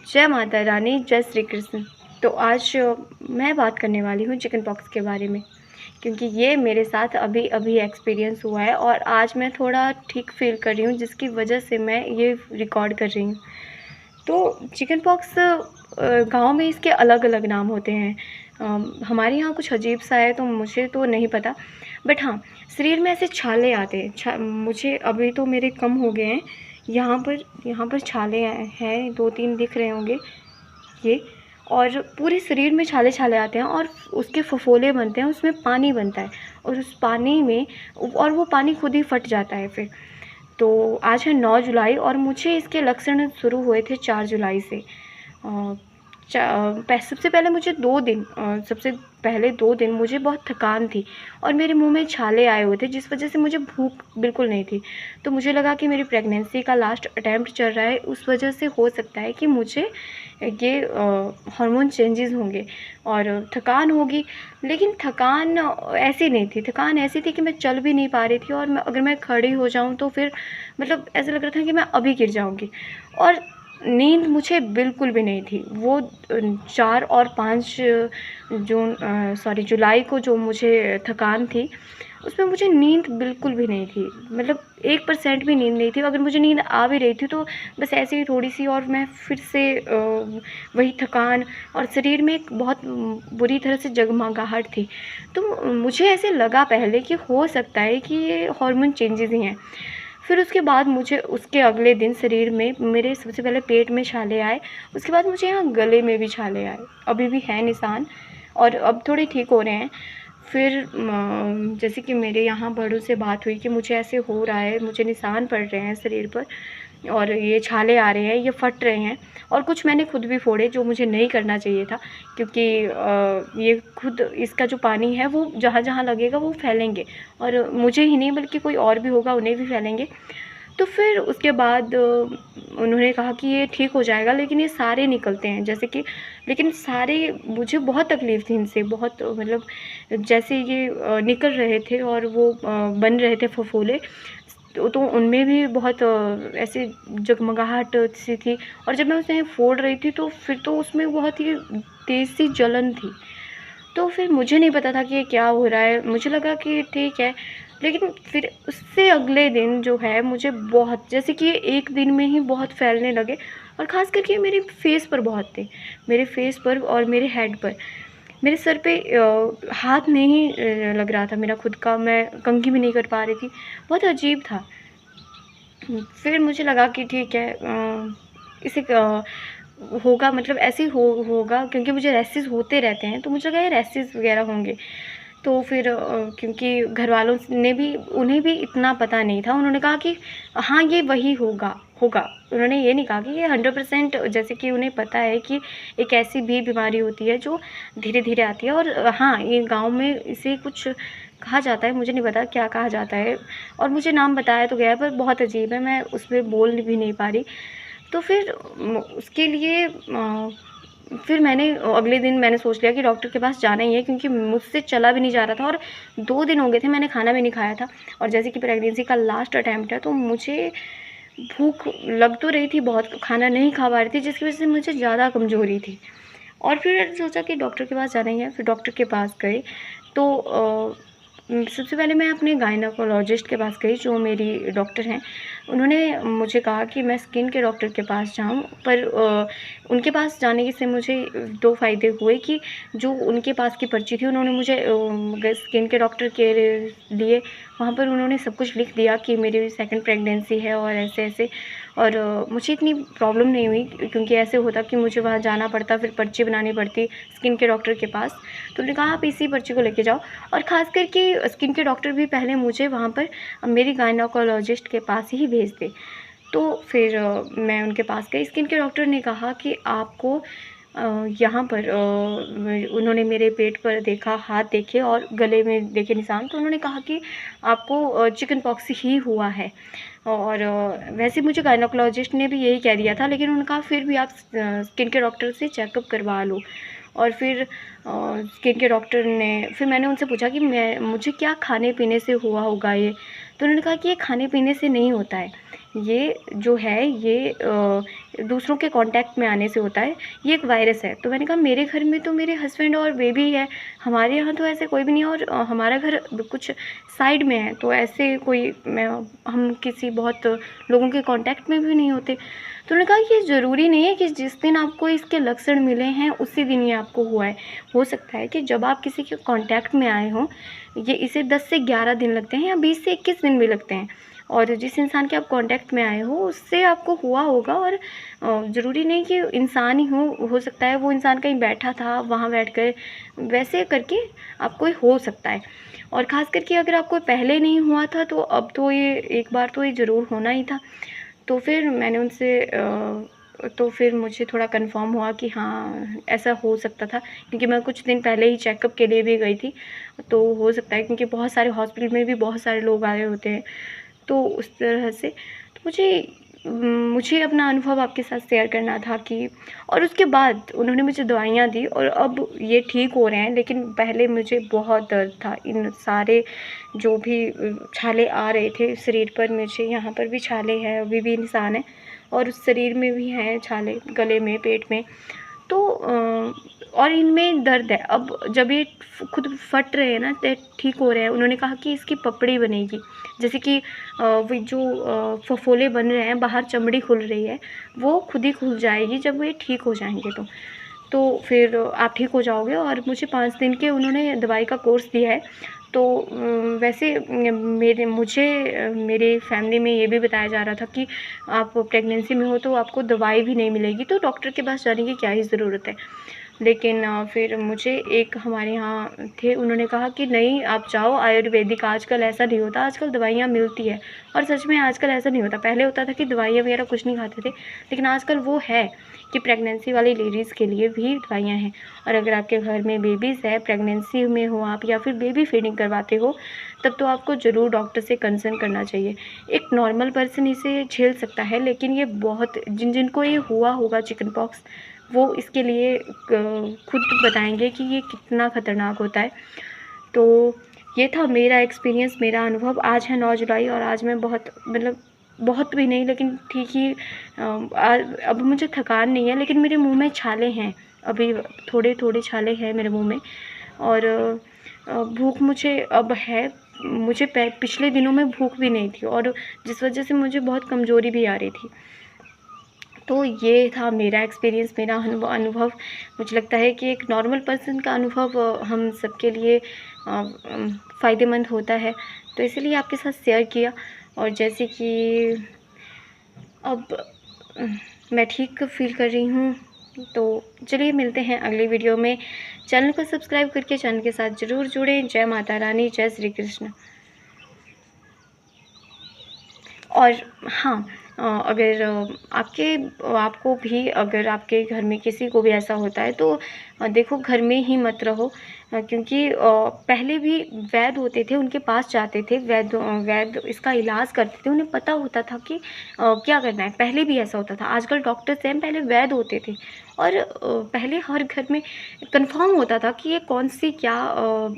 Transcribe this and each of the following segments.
जय माता रानी, जय श्री कृष्ण। तो आज मैं बात करने वाली हूँ चिकन पॉक्स के बारे में, क्योंकि ये मेरे साथ अभी-अभी एक्सपीरियंस हुआ है और आज मैं थोड़ा ठीक फ़ील कर रही हूँ, जिसकी वजह से मैं ये रिकॉर्ड कर रही हूँ। तो चिकन पॉक्स गाँव में इसके अलग-अलग नाम होते हैं। हमारे यहाँ कुछ अजीब-सा है, तो मुझे तो नहीं पता। बट हाँ, शरीर में ऐसे छाले आते हैं। मुझे अभी तो मेरे कम हो गए हैं। यहाँ पर छाले हैं, 2-3 दिख रहे होंगे ये। और पूरे शरीर में छाले-छाले आते हैं और उसके फफोले बनते हैं, उसमें पानी बनता है और उस पानी में और वो पानी खुद ही फट जाता है फिर। तो आज है 9 जुलाई और मुझे इसके लक्षण शुरू हुए थे 4 जुलाई से। अ, सबसे पहले मुझे 2 दिन सबसे पहले 2 दिन मुझे बहुत थकान थी और मेरे मुँह में छाले आए हुए थे, जिस वजह से मुझे भूख बिल्कुल नहीं थी। तो मुझे लगा कि मेरी प्रेगनेंसी का लास्ट अटेम्प्ट चल रहा है, उस वजह से हो सकता है कि मुझे ये हार्मोन चेंजेज़ होंगे और थकान होगी। लेकिन थकान ऐसी नहीं थी, थकान ऐसी थी कि मैं चल भी नहीं पा रही थी और अगर मैं खड़ी हो जाऊँ तो फिर मतलब ऐसा लग रहा था कि मैं अभी गिर जाऊँगी। और नींद मुझे बिल्कुल भी नहीं थी। वो 4 और 5 जुलाई को जो मुझे थकान थी, उसमें मुझे नींद बिल्कुल भी नहीं थी। मतलब 1% भी नींद नहीं थी। अगर मुझे नींद आ भी रही थी तो बस ऐसे ही थोड़ी-सी और मैं फिर से वही थकान और शरीर में एक बहुत बुरी तरह से जगमगाहट थी। तो मुझे ऐसे लगा पहले कि हो सकता है कि ये हार्मोन चेंजेज़ ही हैं। फिर उसके बाद मुझे उसके अगले दिन शरीर में मेरे सबसे पहले पेट में छाले आए, उसके बाद मुझे यहाँ गले में भी छाले आए। अभी भी हैं निशान और अब थोड़े ठीक हो रहे हैं। फिर जैसे कि मेरे यहाँ बड़ों से बात हुई कि मुझे ऐसे हो रहा है, मुझे निशान पड़ रहे हैं शरीर पर और ये छाले आ रहे हैं, ये फट रहे हैं और कुछ मैंने खुद भी फोड़े जो मुझे नहीं करना चाहिए था, क्योंकि ये खुद इसका जो पानी है वो जहाँ-जहाँ लगेगा वो फैलेंगे और मुझे ही नहीं बल्कि कोई और भी होगा उन्हें भी फैलेंगे। तो फिर उसके बाद उन्होंने कहा कि ये ठीक हो जाएगा, लेकिन ये सारे निकलते हैं जैसे कि, लेकिन सारे मुझे बहुत तकलीफ़ थी इनसे, बहुत मतलब जैसे ये निकल रहे थे और वो बन रहे थे फफोले, तो उनमें भी बहुत ऐसे जगमगाहट सी थी और जब मैं उसे फोड़ रही थी तो फिर तो उसमें बहुत ही तेज़ सी जलन थी। तो फिर मुझे नहीं पता था कि ये क्या हो रहा है, मुझे लगा कि ठीक है। लेकिन फिर उससे अगले दिन जो है मुझे बहुत, जैसे कि ये एक दिन में ही बहुत फैलने लगे और ख़ास करके मेरे फेस पर बहुत थे, मेरे फेस पर और मेरे हेड पर। मेरे सर पे हाथ नहीं लग रहा था मेरा खुद का, मैं कंघी भी नहीं कर पा रही थी, बहुत अजीब था। फिर मुझे लगा कि ठीक है, इसे होगा, मतलब ऐसे ही होगा, क्योंकि मुझे रैशेज़ होते रहते हैं, तो मुझे लगा ये रैशेज़ वग़ैरह होंगे। तो फिर क्योंकि घरवालों ने भी, उन्हें भी इतना पता नहीं था, उन्होंने कहा कि हाँ, ये वही होगा होगा। उन्होंने ये नहीं कहा कि ये 100%, जैसे कि उन्हें पता है कि एक ऐसी भी बीमारी होती है जो धीरे-धीरे आती है और हाँ, ये गाँव में इसे कुछ कहा जाता है, मुझे नहीं पता क्या कहा जाता है और मुझे नाम बताया तो गया है पर बहुत अजीब है, मैं उसमें बोल भी नहीं पा रही। तो फिर उसके लिए फिर मैंने अगले दिन मैंने सोच लिया कि डॉक्टर के पास जाना ही है, क्योंकि मुझसे चला भी नहीं जा रहा था और 2 दिन हो गए थे मैंने खाना भी नहीं खाया था और जैसे कि प्रेगनेंसी का लास्ट अटेम्प्ट है, तो मुझे भूख लग तो रही थी बहुत, खाना नहीं खा पा रही थी, जिसकी वजह से मुझे ज़्यादा कमज़ोरी थी। और फिर सोचा कि डॉक्टर के पास जाना ही है, फिर डॉक्टर के पास गए। तो सबसे पहले मैं अपने गायनेकोलॉजिस्ट के पास गई, जो मेरी डॉक्टर हैं। उन्होंने मुझे कहा कि मैं स्किन के डॉक्टर के पास जाऊँ, पर उनके पास जाने से मुझे 2 फ़ायदे हुए कि जो उनके पास की पर्ची थी, उन्होंने मुझे स्किन के डॉक्टर के लिए वहाँ पर उन्होंने सब कुछ लिख दिया कि मेरी सेकंड प्रेगनेंसी है और ऐसे-ऐसे, और मुझे इतनी प्रॉब्लम नहीं हुई, क्योंकि ऐसे होता कि मुझे वहाँ जाना पड़ता, फिर पर्ची बनानी पड़ती स्किन के डॉक्टर के पास। तो उन्होंने कहा आप इसी पर्ची को लेके जाओ और ख़ास करके स्किन के डॉक्टर भी पहले मुझे वहाँ पर मेरी गायनेकोलॉजिस्ट के पास ही भेज दें। तो फिर मैं उनके पास गई, स्किन के डॉक्टर ने कहा कि आपको यहाँ पर उन्होंने मेरे पेट पर देखा, हाथ देखे और गले में देखे निशान, तो उन्होंने कहा कि आपको चिकन पॉक्स ही हुआ है। और वैसे मुझे गायनेकोलॉजिस्ट ने भी यही कह दिया था, लेकिन उन्होंने कहा फिर भी आप स्किन के डॉक्टर से चेकअप करवा लो। और फिर स्किन के डॉक्टर ने, फिर मैंने उनसे पूछा कि मुझे क्या खाने-पीने से हुआ होगा ये? तो उन्होंने कहा कि ये खाने-पीने से नहीं होता है। ये जो है ये दूसरों के कांटेक्ट में आने से होता है, ये एक वायरस है। तो मैंने कहा मेरे घर में तो मेरे हस्बैंड और बेबी है, हमारे यहाँ तो ऐसे कोई भी नहीं है, और हमारा घर कुछ साइड में है, तो ऐसे कोई हम किसी बहुत लोगों के कांटेक्ट में भी नहीं होते। तो उन्होंने कहा ये ज़रूरी नहीं है कि जिस दिन आपको इसके लक्षण मिले हैं उसी दिन ये आपको हुआ है। हो सकता है कि जब आप किसी के कांटेक्ट में आए हों, ये इसे 10 से 11 दिन लगते हैं या 20 से 21 दिन भी लगते हैं, और जिस इंसान के आप कांटेक्ट में आए हो उससे आपको हुआ होगा। और ज़रूरी नहीं कि इंसान ही हो सकता है वो इंसान कहीं बैठा था, वहाँ बैठकर वैसे करके आपको हो सकता है। और ख़ास करके अगर आपको पहले नहीं हुआ था तो अब तो ये एक बार तो ये ज़रूर होना ही था। तो फिर मैंने उनसे तो फिर मुझे थोड़ा कंफर्म हुआ कि हाँ ऐसा हो सकता था, क्योंकि मैं कुछ दिन पहले ही चेकअप के लिए भी गई थी। तो हो सकता है, क्योंकि बहुत सारे हॉस्पिटल में भी बहुत सारे लोग आए होते हैं, तो उस तरह से तो मुझे अपना अनुभव आपके साथ शेयर करना था कि। और उसके बाद उन्होंने मुझे दवाइयाँ दी और अब ये ठीक हो रहे हैं, लेकिन पहले मुझे बहुत दर्द था। इन सारे जो भी छाले आ रहे थे शरीर पर, मुझे यहाँ पर भी छाले हैं, अभी भी निशान है, और उस शरीर में भी हैं छाले, गले में, पेट में। तो और इनमें दर्द है। अब जब ये खुद फट रहे हैं ना, तो ठीक हो रहे हैं, उन्होंने कहा कि इसकी पपड़ी बनेगी, जैसे कि वो जो फफोले बन रहे हैं, बाहर चमड़ी खुल रही है, वो खुद ही खुल जाएगी जब ये ठीक हो जाएंगे। तो फिर आप ठीक हो जाओगे। और मुझे 5 दिन के उन्होंने दवाई का कोर्स दिया है। तो वैसे मेरे फैमिली में ये भी बताया जा रहा था कि आप प्रेगनेंसी में हो तो आपको दवाई भी नहीं मिलेगी, तो डॉक्टर के पास जाने की क्या ही ज़रूरत है। लेकिन फिर मुझे एक हमारे यहाँ थे, उन्होंने कहा कि नहीं आप जाओ आयुर्वेदिक, आजकल ऐसा नहीं होता, आजकल दवाइयाँ मिलती है। और सच में आजकल ऐसा नहीं होता। पहले होता था कि दवाइयाँ वगैरह कुछ नहीं खाते थे, लेकिन आजकल वो है कि प्रेगनेंसी वाली लेडीज़ के लिए भी दवाइयाँ हैं। और अगर आपके घर में बेबीज़ है, प्रेगनेंसी में हो आप, या फिर बेबी फीडिंग करवाते हो, तब तो आपको ज़रूर डॉक्टर से कंसल्ट करना चाहिए। एक नॉर्मल पर्सन इसे झेल सकता है, लेकिन ये बहुत जिनको ये हुआ होगा चिकन पॉक्स, वो इसके लिए खुद बताएंगे कि ये कितना ख़तरनाक होता है। तो ये था मेरा एक्सपीरियंस, मेरा अनुभव। आज है 9 जुलाई और आज मैं बहुत भी नहीं, लेकिन ठीक ही अब मुझे थकान नहीं है, लेकिन मेरे मुंह में छाले हैं, अभी थोड़े थोड़े छाले हैं मेरे मुंह में। और भूख मुझे अब है। मुझे पिछले दिनों में भूख भी नहीं थी, और जिस वजह से मुझे बहुत कमज़ोरी भी आ रही थी। तो ये था मेरा एक्सपीरियंस, मेरा अनुभव। मुझे लगता है कि एक नॉर्मल पर्सन का अनुभव हम सबके लिए फ़ायदेमंद होता है, तो इसीलिए आपके साथ शेयर किया। और जैसे कि अब मैं ठीक फ़ील कर रही हूँ, तो चलिए मिलते हैं अगली वीडियो में। चैनल को सब्सक्राइब करके चैनल के साथ ज़रूर जुड़ें। जय माता रानी, जय श्री कृष्ण। और हाँ, अगर आपको भी, अगर आपके घर में किसी को भी ऐसा होता है तो देखो घर में ही मत रहो, क्योंकि पहले भी वैद्य होते थे, उनके पास जाते थे, वैद्य इसका इलाज करते थे, उन्हें पता होता था कि क्या करना है। पहले भी ऐसा होता था, आजकल डॉक्टर्स हैं, पहले वैद्य होते थे। और पहले हर घर में कंफर्म होता था कि ये कौन सी क्या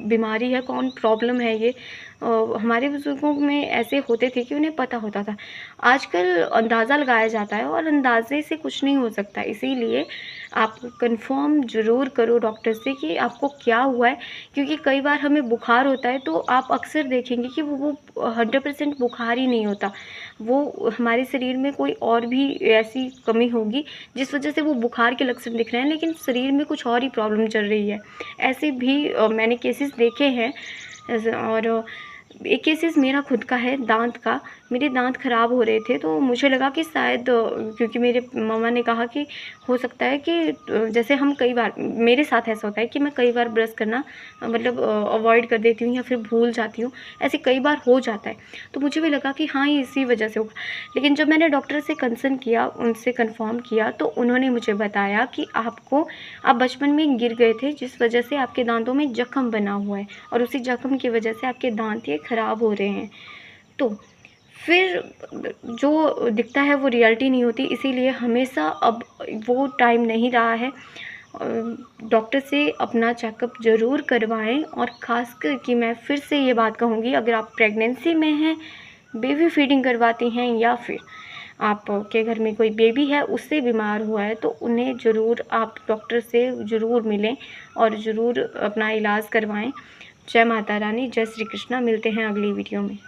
बीमारी है, कौन प्रॉब्लम है ये। हमारे बुज़ुर्गों में ऐसे होते थे कि उन्हें पता होता था। आजकल अंदाज़ा लगाया जाता है, और अंदाज़े से कुछ नहीं हो सकता। इसीलिए आप कंफर्म ज़रूर करो डॉक्टर से कि आपको क्या हुआ है, क्योंकि कई बार हमें बुखार होता है तो आप अक्सर देखेंगे कि वो 100% बुखार ही नहीं होता। वो हमारे शरीर में कोई और भी ऐसी कमी होगी जिस वजह से वो बुखार के लक्षण दिख रहे हैं, लेकिन शरीर में कुछ और ही प्रॉब्लम चल रही है। ऐसे भी मैंने केसेस देखे हैं। और एक केसेस मेरा खुद का है, दांत का। मेरे दांत ख़राब हो रहे थे, तो मुझे लगा कि शायद क्योंकि मेरे मामा ने कहा कि हो सकता है कि जैसे हम कई बार, मेरे साथ ऐसा होता है कि मैं कई बार ब्रश करना अवॉइड कर देती हूँ या फिर भूल जाती हूँ, ऐसे कई बार हो जाता है। तो मुझे भी लगा कि हाँ ये इसी वजह से होगा। लेकिन जब मैंने डॉक्टर से कंसल्ट किया, उनसे कंफर्म किया, तो उन्होंने मुझे बताया कि आप बचपन में गिर गए थे, जिस वजह से आपके दांतों में जख्म बना हुआ है, और उसी जख्म की वजह से आपके दांत ये ख़राब हो रहे हैं। तो फिर जो दिखता है वो रियलिटी नहीं होती, इसीलिए हमेशा अब वो टाइम नहीं रहा है। डॉक्टर से अपना चेकअप ज़रूर करवाएं। और ख़ासकर कि मैं फिर से ये बात कहूँगी, अगर आप प्रेगनेंसी में हैं, बेबी फीडिंग करवाती हैं, या फिर आपके घर में कोई बेबी है उससे बीमार हुआ है तो उन्हें ज़रूर आप डॉक्टर से ज़रूर मिलें और ज़रूर अपना इलाज करवाएं। जय माता रानी, जय श्री कृष्णा। मिलते हैं अगली वीडियो में।